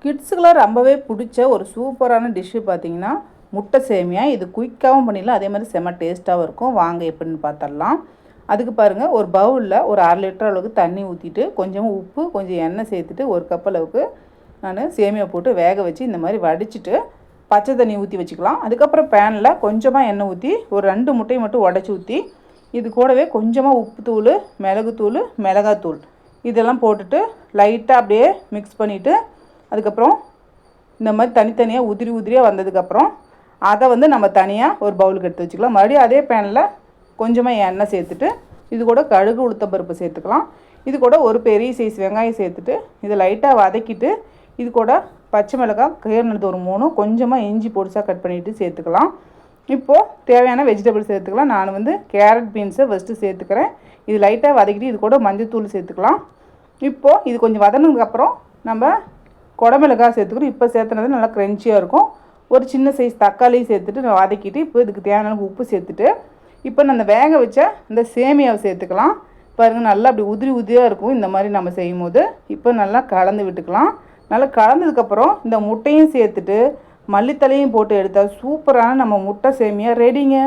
கிட்ஸுக்கெலாம் ரொம்பவே பிடிச்ச ஒரு சூப்பரான டிஷ்ஷு பார்த்திங்கன்னா முட்டை சேமியா. இது குயிக்காகவும் பண்ணிடலாம், அதே மாதிரி செம்ம டேஸ்ட்டாகவும் இருக்கும். வாங்க எப்படின்னு பார்த்துடலாம். அதுக்கு பாருங்கள், ஒரு பவுலில் ஒரு 1/2 லிட்டர் அளவுக்கு தண்ணி ஊற்றிட்டு கொஞ்சம் உப்பு கொஞ்சம் எண்ணெய் சேர்த்துட்டு ஒரு கப் அளவுக்கு நான் சேமியா போட்டு வேக வச்சு இந்த மாதிரி வடிச்சிட்டு பச்சை தண்ணி ஊற்றி வச்சுக்கலாம். அதுக்கப்புறம் பேனில் கொஞ்சமாக எண்ணெய் ஊற்றி ஒரு 2 முட்டையை மட்டும் உடச்சி ஊற்றி இது கூடவே கொஞ்சமாக உப்புத்தூள், மிளகுத்தூள், மிளகாத்தூள் இதெல்லாம் போட்டுட்டு லைட்டாக அப்படியே மிக்ஸ் பண்ணிவிட்டு அதுக்கப்புறம் இந்த மாதிரி தனித்தனியாக உதிரியாக வந்ததுக்கப்புறம் அதை நம்ம தனியாக ஒரு பவுலுக்கு எடுத்து வச்சுக்கலாம். மறுபடியும் அதே பேனில் கொஞ்சமாக எண்ணெய் சேர்த்துட்டு இது கூட கடுகு உளுத்தம்பருப்பு சேர்த்துக்கலாம். இது கூட ஒரு பெரிய சைஸ் வெங்காயம் சேர்த்துட்டு இதை லைட்டாக வதக்கிட்டு இது கூட பச்சை மிளகாய் கீறினது ஒரு 3, கொஞ்சமாக இஞ்சி பொடிசாக கட் பண்ணிவிட்டு சேர்த்துக்கலாம். இப்போது தேவையான வெஜிடபிள்ஸ் சேர்த்துக்கலாம். நான் கேரட் பீன்ஸை ஃபஸ்ட்டு சேர்த்துக்கிறேன். இது லைட்டாக வதக்கிட்டு இது கூட மஞ்சள்தூள் சேர்த்துக்கலாம். இப்போது இது கொஞ்சம் வதங்கினதுக்கப்புறம் நம்ம குடமிளகாய் சேர்த்துக்கிறோம். இப்போ சேர்த்துனது நல்லா க்ரன்ச்சியாக இருக்கும். ஒரு சின்ன சைஸ் தக்காளியும் சேர்த்துட்டு நான் வதக்கிட்டு இப்போ இதுக்கு தேவையான உப்பு சேர்த்துட்டு இப்போ நான் வேக வச்ச இந்த சேமியாவை சேர்த்துக்கலாம். பாருங்கள், நல்லா அப்படி உதிரியாக இருக்கும் இந்த மாதிரி நம்ம செய்யும் போது. இப்போ நல்லா கலந்து விட்டுக்கலாம். நல்லா கலந்ததுக்கப்புறம் இந்த முட்டையும் சேர்த்துட்டு மல்லித்தலையும் போட்டு எடுத்தால் சூப்பரான நம்ம முட்டை சேமியா ரெடிங்க.